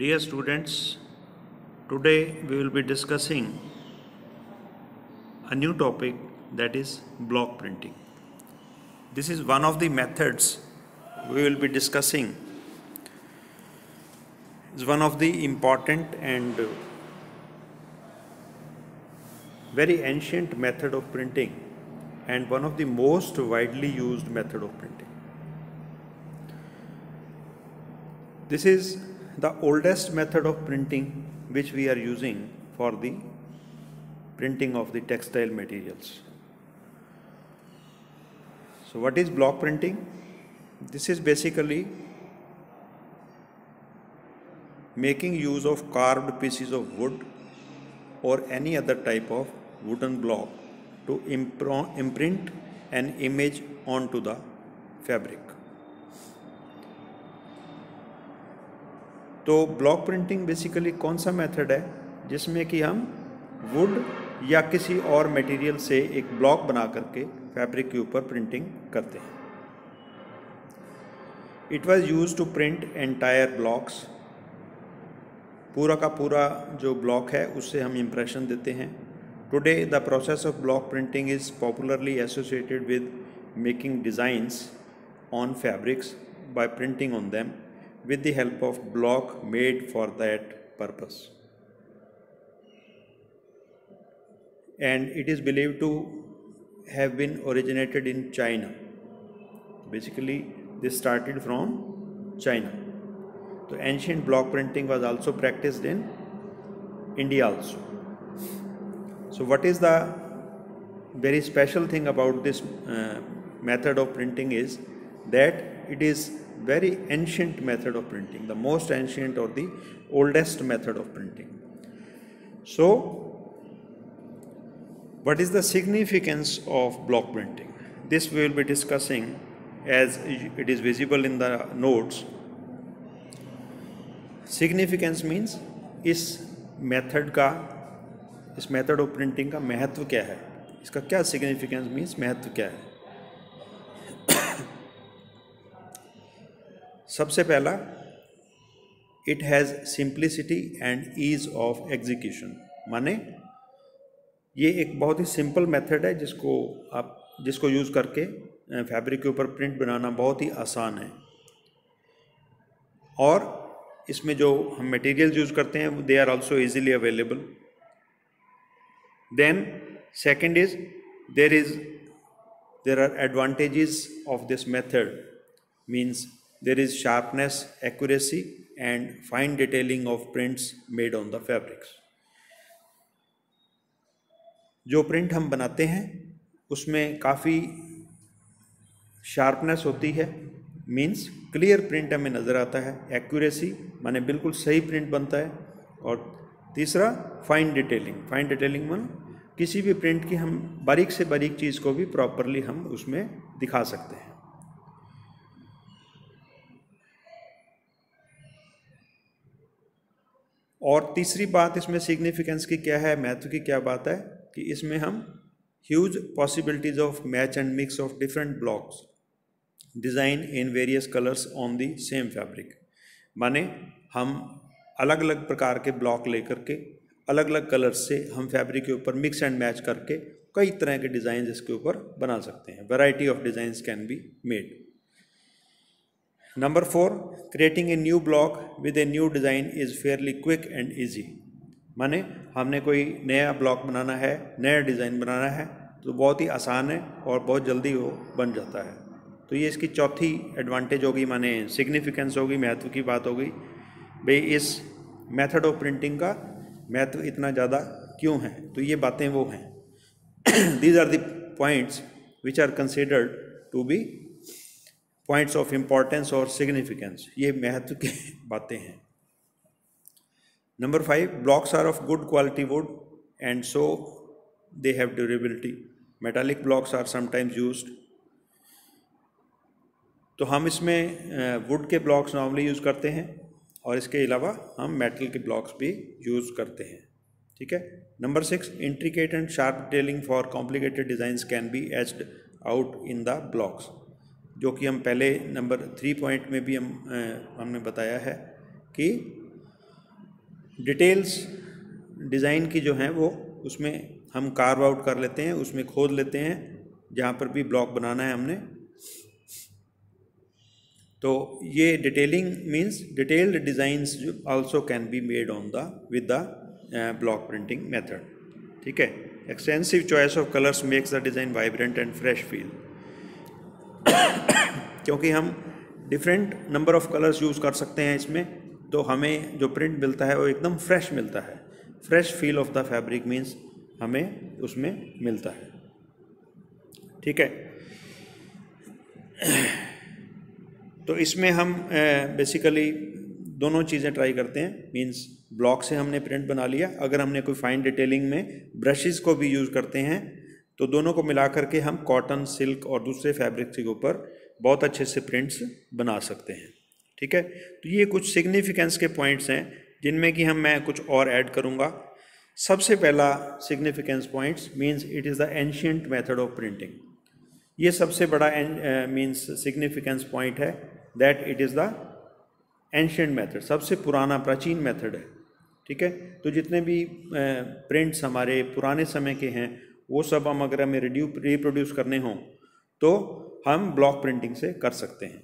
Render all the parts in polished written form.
Dear students, today we will be discussing a new topic, that is block printing. This is one of the methods we will be discussing. It's one of the important and very ancient method of printing and one of the most widely used method of printing. This is the oldest method of printing which we are using for the printing of the textile materials. So what is block printing? This is basically making use of carved pieces of wood or any other type of wooden block to imprint an image onto the fabric. तो block printing basically कौन सा method है जिसमें कि हम would या किसी और मटेरियल से एक ब्लॉक बना करके फैब्रिक के ऊपर प्रिंटिंग करते हैं. It was used to print entire blocks. पूरा का पूरा जो ब्लॉक है उससे हम इम्प्रेशन देते हैं. Today the process of block printing is popularly associated with making designs on fabrics bye printing on them with the help of block made for that purpose. And it is believed to have been originated in China. Basically, this started from China. So ancient block printing was also practiced in India also. So what is the very special thing about this method of printing is that it is very ancient method of printing, the most ancient or the oldest method of printing. So what is the significance of block printing? This we will be discussing as it is visible in the notes. Significance means इस method of printing का महत्व क्या है, इसका क्या significance means महत्व क्या है. सबसे पहला, it has simplicity and ease of execution. माने ये एक बहुत ही सिंपल मेथड है जिसको यूज़ करके फैब्रिक के ऊपर प्रिंट बनाना बहुत ही आसान है. और इसमें जो हम मटेरियल यूज़ करते हैं they are also easily available. Then second is there are advantages of this method. Means there is sharpness, accuracy and fine detailing of prints made on the fabrics. जो प्रिंट हम बनाते हैं उसमें काफ़ी sharpness होती है, मीन्स क्लियर प्रिंट हमें नज़र आता है. एक्यूरेसी माने बिल्कुल सही प्रिंट बनता है. और तीसरा फाइन डिटेलिंग माने किसी भी प्रिंट की हम बारीक से बारीक चीज़ को भी प्रॉपरली हम उसमें दिखा सकते हैं. और तीसरी बात इसमें सिग्निफिकेंस की क्या है, महत्व की क्या बात है कि इसमें हम huge possibilities of match and mix of different blocks design in various colours on the same fabric. माने हम अलग अलग प्रकार के ब्लॉक लेकर के अलग अलग कलर्स से हम फैब्रिक के ऊपर मिक्स एंड मैच करके कई तरह के डिज़ाइन इसके ऊपर बना सकते हैं. Variety of designs can be made. Number 4, creating a new block with a new design is fairly quick and easy. माने हमने कोई नया ब्लॉक बनाना है, नया डिज़ाइन बनाना है तो बहुत ही आसान है और बहुत जल्दी वो बन जाता है. तो ये इसकी चौथी एडवांटेज होगी, माने सिग्निफिकेंस होगी, महत्व की बात होगी. भाई इस मेथड ऑफ प्रिंटिंग का महत्व इतना ज़्यादा क्यों है, तो ये बातें वो हैं. These are the points which are considered to be points of importance और सिग्निफिकेंस. ये महत्व की बातें हैं. Number 5, blocks are of good quality wood and so they have durability. Metallic blocks are sometimes used. तो हम इसमें वुड के ब्लॉक्स नॉर्मली यूज़ करते हैं और इसके अलावा हम मेटल के ब्लॉक्स भी यूज़ करते हैं. ठीक है. Number 6, intricate and sharp detailing for complicated designs can be etched out in the blocks. जो कि हम पहले नंबर 3 पॉइंट में भी हमने बताया है कि डिटेल्स डिज़ाइन की जो हैं वो उसमें हम कार्व आउट कर लेते हैं, उसमें खोद लेते हैं जहाँ पर भी ब्लॉक बनाना है हमने। तो ये detailing means detailed designs also can be made on the with the block printing method. ठीक है। Extensive choice of colours makes the design vibrant and fresh feel. क्योंकि हम different number of colours use कर सकते हैं इसमें, तो हमें जो प्रिंट मिलता है वो एकदम फ्रेश मिलता है। Fresh feel of the fabric means हमें उसमें मिलता है। ठीक है। तो इसमें हम बेसिकली दोनों चीज़ें ट्राई करते हैं। मीन्स ब्लॉक से हमने प्रिंट बना लिया, अगर हमने कोई फाइन डिटेलिंग में ब्रशेस को भी यूज़ करते हैं तो दोनों को मिला करके हम कॉटन, सिल्क और दूसरे फैब्रिक के ऊपर बहुत अच्छे से प्रिंट्स बना सकते हैं। ठीक है। तो ये कुछ सिग्निफिकेंस के पॉइंट्स हैं जिनमें कि मैं कुछ और ऐड करूँगा। सबसे पहला significance points means it is the ancient method of printing. ये सबसे बड़ा मीन्स सिग्निफिकेंस पॉइंट है that it is the ancient method, सबसे पुराना प्राचीन मेथड है। ठीक है। तो जितने भी प्रिंट्स हमारे पुराने समय के हैं वो सब हम अगर हमें रिप्रोड्यूस करने हों तो हम ब्लॉक प्रिंटिंग से कर सकते हैं।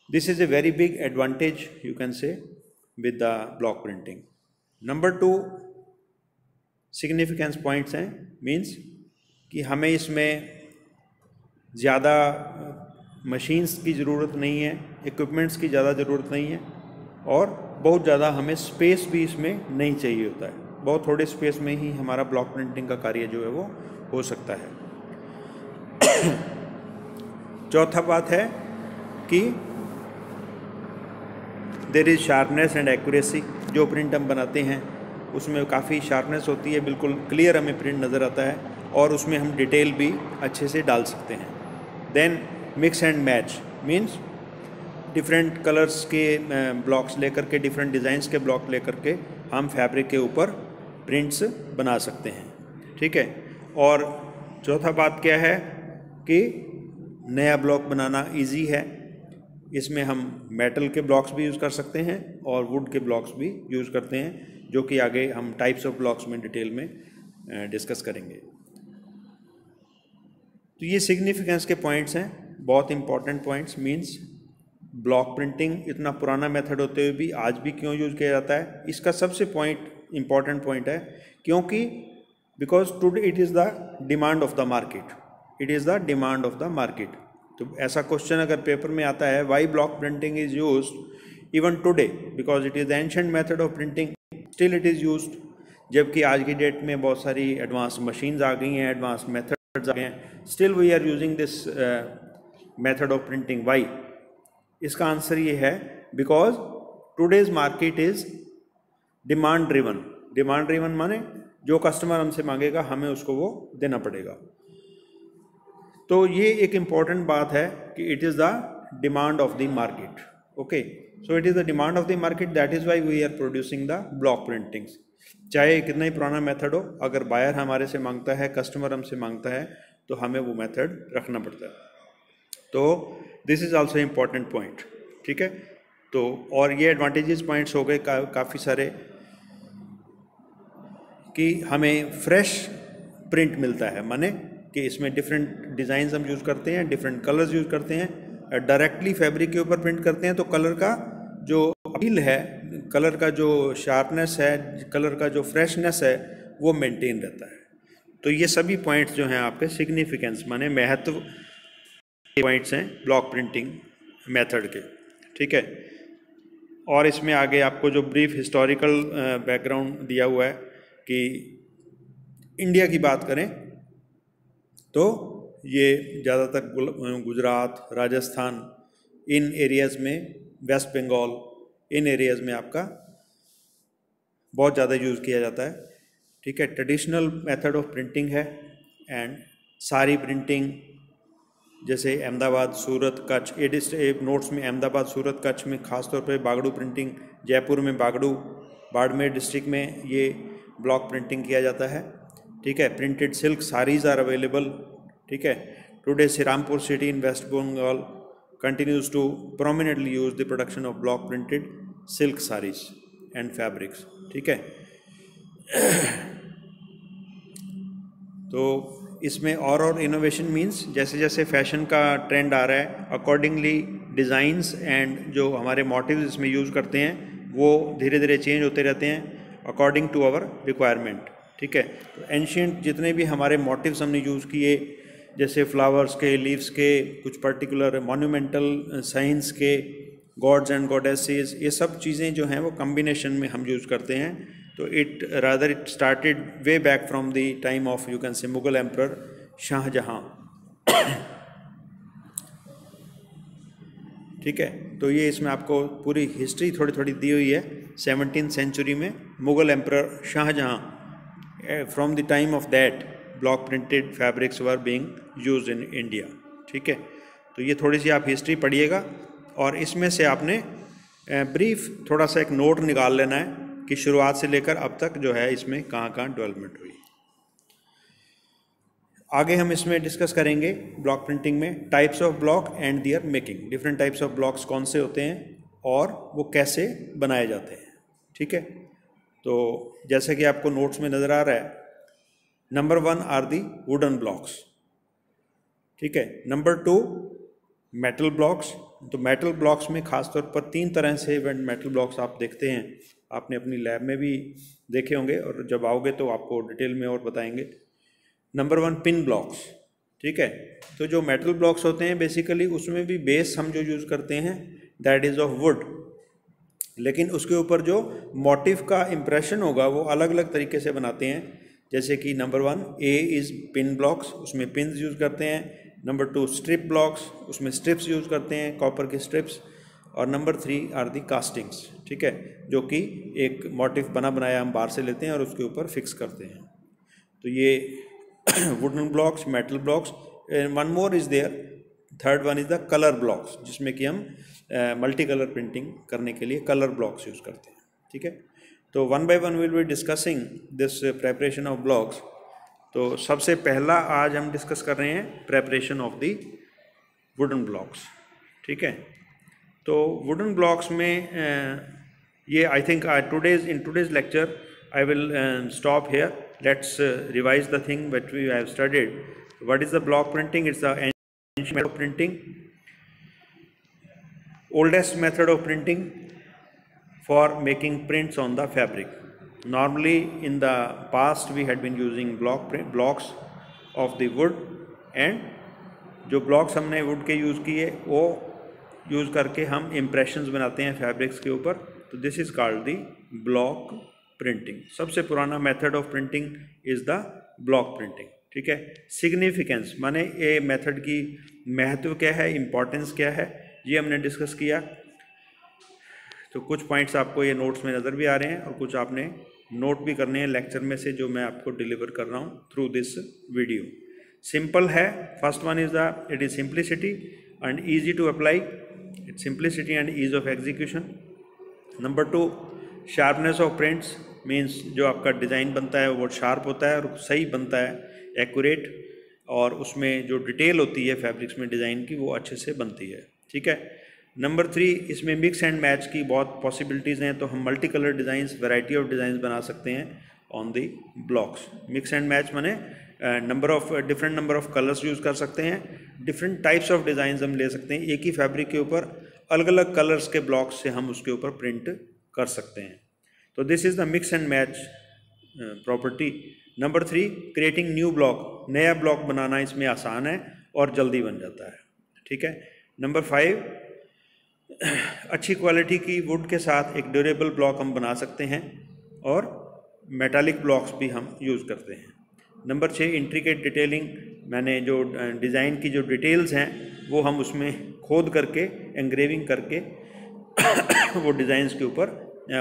This is a very big advantage you can say with the block printing. Number 2 significance points हैं मीन्स कि हमें इसमें ज़्यादा मशीन्स की ज़रूरत नहीं है, इक्विपमेंट्स की ज़्यादा ज़रूरत नहीं है और बहुत ज़्यादा हमें स्पेस भी इसमें नहीं चाहिए होता है। बहुत थोड़े स्पेस में ही हमारा ब्लॉक प्रिंटिंग का कार्य जो है वो हो सकता है। चौथा बात है कि there is sharpness and accuracy. जो प्रिंट हम बनाते हैं उसमें काफ़ी शार्पनेस होती है, बिल्कुल क्लियर हमें प्रिंट नज़र आता है और उसमें हम डिटेल भी अच्छे से डाल सकते हैं। Then mix and match means different colours के ब्लॉक्स लेकर के, डिफरेंट डिज़ाइंस के ब्लॉक लेकर के हम फैब्रिक के ऊपर प्रिंट्स बना सकते हैं। ठीक है। और चौथा बात क्या है कि नया ब्लॉक बनाना इजी है। इसमें हम मेटल के ब्लॉक्स भी यूज़ कर सकते हैं और वुड के ब्लॉक्स भी यूज़ करते हैं, जो कि आगे हम टाइप्स ऑफ ब्लॉक्स में डिटेल में डिस्कस करेंगे। तो ये सिग्निफिकेंस के पॉइंट्स हैं, बहुत important points. Means block printing इतना पुराना मेथड होते हुए भी आज भी क्यों यूज़ किया जाता है, इसका सबसे इम्पॉर्टेंट पॉइंट है क्योंकि because today it is the demand of the market. It is the demand of the market. तो ऐसा क्वेश्चन अगर पेपर में आता है, why block printing is used even today, because it is the ancient method of printing, still it is used. जबकि आज की date में बहुत सारी एडवांस मशीन्स आ गई हैं, एडवांस मेथड्स आ गए हैं, still we are using this method of printing. Why? इसका आंसर ये है because today's market is demand driven. Demand driven माने जो कस्टमर हमसे मांगेगा हमें उसको वो देना पड़ेगा। तो ये एक इम्पॉर्टेंट बात है कि it is the demand of the market. Okay, so it is the demand of the market, that is why we are producing the block printings. चाहे कितना ही पुराना मेथड हो, अगर बायर हमारे से मांगता है, कस्टमर हमसे मांगता है, तो हमें वो मेथड रखना पड़ता है। तो this is also important point. ठीक है। तो और ये एडवांटेजेस पॉइंट्स हो गए काफ़ी सारे कि हमें फ्रेश प्रिंट मिलता है, माने कि इसमें डिफरेंट डिज़ाइंस हम यूज़ करते हैं, डिफरेंट कलर्स यूज़ करते हैं, डायरेक्टली फैब्रिक के ऊपर प्रिंट करते हैं तो कलर का जो अपील है, कलर का जो शार्पनेस है, कलर का जो फ्रेशनेस है वो मेंटेन रहता है। तो ये सभी पॉइंट्स जो हैं आपके सिग्निफिकेंस माने महत्व पॉइंट्स हैं ब्लॉक प्रिंटिंग मेथड के। ठीक है। और इसमें आगे आपको जो ब्रीफ हिस्टोरिकल बैकग्राउंड दिया हुआ है कि इंडिया की बात करें तो ये ज़्यादातर गुजरात, राजस्थान, इन एरियाज़ में, वेस्ट बंगाल, इन एरियाज़ में आपका बहुत ज़्यादा यूज़ किया जाता है। ठीक है। ट्रेडिशनल मेथड ऑफ प्रिंटिंग है एंड सारी प्रिंटिंग जैसे अहमदाबाद, सूरत, कच्छ, ये नोट्स में अहमदाबाद, सूरत, कच्छ में खास तौर पे बागड़ू प्रिंटिंग, जयपुर में बागड़ू, बाड़मेर डिस्ट्रिक्ट में ये ब्लॉक प्रिंटिंग किया जाता है। ठीक है। Printed silk saris are available. ठीक है। Today Srirampur city in West Bengal continues to prominently use the production of block printed silk sarees and fabrics, ठीक है। तो इसमें और इनोवेशन मीन्स जैसे जैसे फैशन का ट्रेंड आ रहा है, अकॉर्डिंगली डिज़ाइंस एंड जो हमारे मोटिव्स इसमें यूज़ करते हैं वो धीरे धीरे चेंज होते रहते हैं अकॉर्डिंग टू आवर रिक्वायरमेंट, ठीक है। तो एंशियंट जितने भी हमारे मोटिव्स हमने यूज़ किए, जैसे फ्लावर्स के, लीव्स के, कुछ पर्टिकुलर मॉन्यूमेंटल साइंस के, गॉड्स एंड गॉडेसेस, ये सब चीज़ें जो हैं वो कम्बिनेशन में हम यूज़ करते हैं। तो it started way back from the time of you can say Mughal emperor Shahjahan, ठीक है। तो ये इसमें आपको पूरी हिस्ट्री थोड़ी थोड़ी दी हुई है। 17th सेंचुरी में Mughal emperor Shahjahan, from the time of that block printed fabrics were being used in India, ठीक है। तो ये थोड़ी सी आप हिस्ट्री पढ़िएगा और इसमें से आपने ब्रीफ थोड़ा सा एक नोट निकाल लेना है कि शुरुआत से लेकर अब तक जो है इसमें कहाँ कहाँ डेवलपमेंट हुई। आगे हम इसमें डिस्कस करेंगे ब्लॉक प्रिंटिंग में types of block and their making, different types of blocks कौन से होते हैं और वो कैसे बनाए जाते हैं, ठीक है। तो जैसे कि आपको नोट्स में नज़र आ रहा है, number 1 are the wooden blocks, ठीक है। Number 2 metal blocks. तो मेटल ब्लॉक्स में खासतौर पर 3 तरह से मेटल ब्लॉक्स आप देखते हैं, आपने अपनी लैब में भी देखे होंगे और जब आओगे तो आपको डिटेल में और बताएंगे। नंबर 1 पिन ब्लॉक्स, ठीक है। तो जो मेटल ब्लॉक्स होते हैं बेसिकली उसमें भी बेस हम जो यूज़ करते हैं दैट इज़ ऑफ वुड, लेकिन उसके ऊपर जो मोटिव का इम्प्रेशन होगा वो अलग अलग तरीके से बनाते हैं। जैसे कि number 1 A is pin blocks, उसमें पिन्स यूज़ करते हैं। नंबर 2 स्ट्रिप ब्लॉक्स, उसमें स्ट्रिप्स यूज़ करते हैं, कॉपर की स्ट्रिप्स। और नंबर 3 आर दी कास्टिंग्स, ठीक है, जो कि एक मोटिव बना बनाया हम बाहर से लेते हैं और उसके ऊपर फिक्स करते हैं। तो ये wooden blocks, metal blocks. One more is there, third one is the colour blocks, जिसमें कि हम मल्टी कलर प्रिंटिंग करने के लिए कलर ब्लॉक्स यूज़ करते हैं, ठीक है। तो one by one will be discussing this preparation of blocks. तो सबसे पहला आज हम डिस्कस कर रहे हैं preparation of the wooden blocks, ठीक है। तो वुडन ब्लॉक्स में ये I think in today's lecture I will stop here. Let's revise the thing which we have studied. What is the block printing? It's the ancient method of printing, oldest method of printing for making prints on the fabric. Normally in the past we had been using blocks of the wood, and जो blocks हमने wood के use किए वो use करके हम impressions बनाते हैं fabrics के ऊपर। तो this is called the block printing। सबसे पुराना method of printing is the block printing, ठीक है। Significance माने ये method की महत्व क्या है, importance क्या है, ये हमने डिस्कस किया। तो कुछ पॉइंट्स आपको ये नोट्स में नज़र भी आ रहे हैं और कुछ आपने नोट भी करने हैं लेक्चर में से जो मैं आपको डिलीवर कर रहा हूँ थ्रू दिस वीडियो। सिंपल है, first one is the it is simplicity and easy to apply, its simplicity and ease of execution. Number 2 sharpness of prints, means जो आपका डिज़ाइन बनता है वो शार्प होता है और सही बनता है, एक्यूरेट, और उसमें जो डिटेल होती है फैब्रिक्स में डिज़ाइन की वो अच्छे से बनती है, ठीक है। नंबर 3 इसमें मिक्स एंड मैच की बहुत पॉसिबिलिटीज़ हैं, तो हम multi colour designs, variety of designs बना सकते हैं on the blocks. Mix and match माने different number of colours use कर सकते हैं, डिफरेंट टाइप्स ऑफ डिज़ाइंस हम ले सकते हैं। एक ही फैब्रिक के ऊपर अलग अलग कलर्स के ब्लॉक्स से हम उसके ऊपर प्रिंट कर सकते हैं। तो this is the mix and match property. Number 3 creating new block, नया ब्लॉक बनाना इसमें आसान है और जल्दी बन जाता है, ठीक है। नंबर 5 अच्छी क्वालिटी की वुड के साथ एक ड्यूरेबल ब्लॉक हम बना सकते हैं और मेटालिक ब्लॉक्स भी हम यूज़ करते हैं। नंबर 6 इंट्रिकेट डिटेलिंग, मैंने जो डिज़ाइन की जो डिटेल्स हैं वो हम उसमें खोद करके एंग्रेविंग करके वो डिज़ाइंस के ऊपर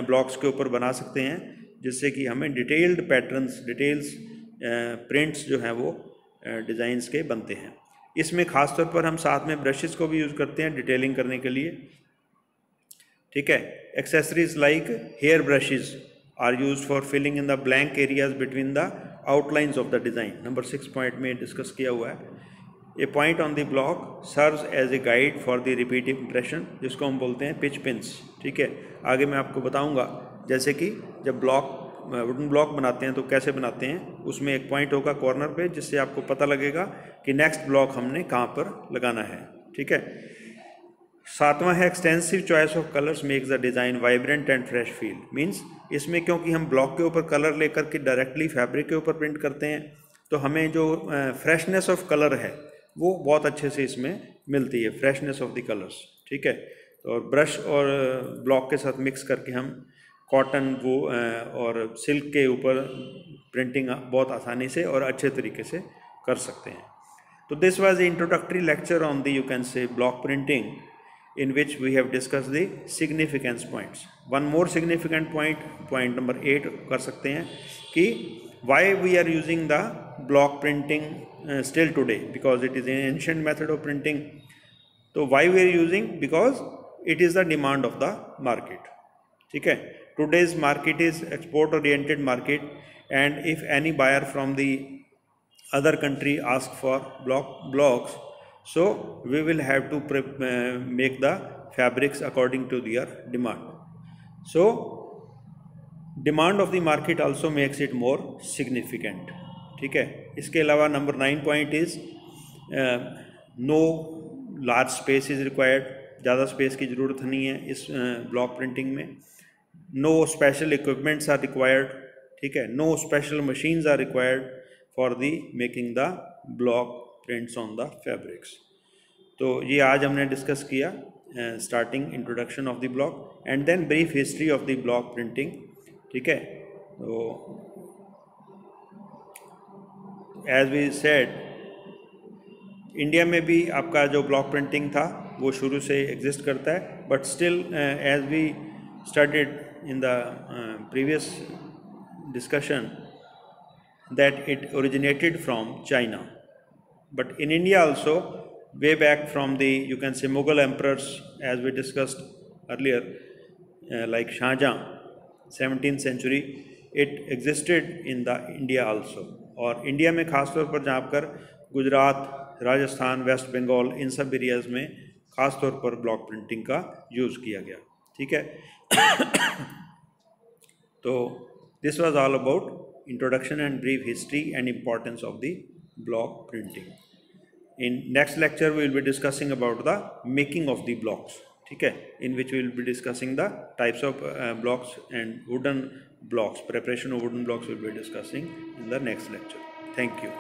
ब्लॉक्स के ऊपर बना सकते हैं, जिससे कि हमें डिटेल्ड पैटर्न्स, डिटेल्स प्रिंट्स जो हैं वो डिज़ाइंस के बनते हैं। इसमें ख़ास तौर पर हम साथ में ब्रशेस को भी यूज़ करते हैं डिटेलिंग करने के लिए, ठीक है। Accessories like hair brushes are used for filling in the blank areas between the outlines of the design. Number 6 point में डिस्कस किया हुआ है। A point on the block serves as a guide for the repeat impression, जिसको हम बोलते हैं pitch pins, ठीक है। आगे मैं आपको बताऊंगा जैसे कि जब वुडन ब्लॉक बनाते हैं तो कैसे बनाते हैं, उसमें एक पॉइंट होगा कॉर्नर पे जिससे आपको पता लगेगा कि नेक्स्ट ब्लॉक हमने कहाँ पर लगाना है। ठीक है। 7वां है extensive choice of colours makes the design vibrant and fresh feel. Means इसमें क्योंकि हम ब्लॉक के ऊपर कलर लेकर के डायरेक्टली फैब्रिक के ऊपर प्रिंट करते हैं तो हमें जो फ्रेशनेस ऑफ कलर है वो बहुत अच्छे से इसमें मिलती है, फ्रेशनेस ऑफ द कलर्स। ठीक है। और ब्रश और ब्लॉक के साथ मिक्स करके हम कॉटन वो और सिल्क के ऊपर प्रिंटिंग बहुत आसानी से और अच्छे तरीके से कर सकते हैं। तो this was the introductory lecture on the you can say block printing in which we have discussed the significance points. One more significant point number 8 कर सकते हैं कि why we are using the block printing still today, because it is an ancient method of printing. तो why we are using, because it is the demand of the market. ठीक है। Today's market is export oriented market, and if any buyer from the other country ask for blocks, so we will have to make the fabrics according to their demand. So demand of the market also makes it more significant. ठीक है। इसके अलावा number 9 point is no large space is required. ज़्यादा space की ज़रूरत नहीं है इस ब्लॉक प्रिंटिंग में। No special equipments are required. ठीक है। No special machines are required for the making the block prints on the fabrics. तो ये आज हमने डिस्कस किया starting introduction of the block and then brief history of the block printing. ठीक है। तो एज वी सेड, इंडिया में भी आपका जो ब्लॉक प्रिंटिंग था वो शुरू से एग्जिस्ट करता है, but still as we studied in the previous discussion that it originated from China. But in India also, way back from the, you can say, Mughal emperors, as we discussed earlier, like Shah Jahan, 17th century, it existed in the India also. और India में खास तौर पर जहाँ पर Gujarat, Rajasthan, waste Bengal, इन सब areas में खास तौर पर ब्लॉक प्रिंटिंग का यूज़ किया गया। ठीक है। तो this was all about introduction and brief history and importance of the block printing. In next lecture we will be discussing about the making of the blocks. ठीक है। in which we will be discussing the types of blocks and wooden blocks. Preparation of wooden blocks we will be discussing in the next lecture. Thank you.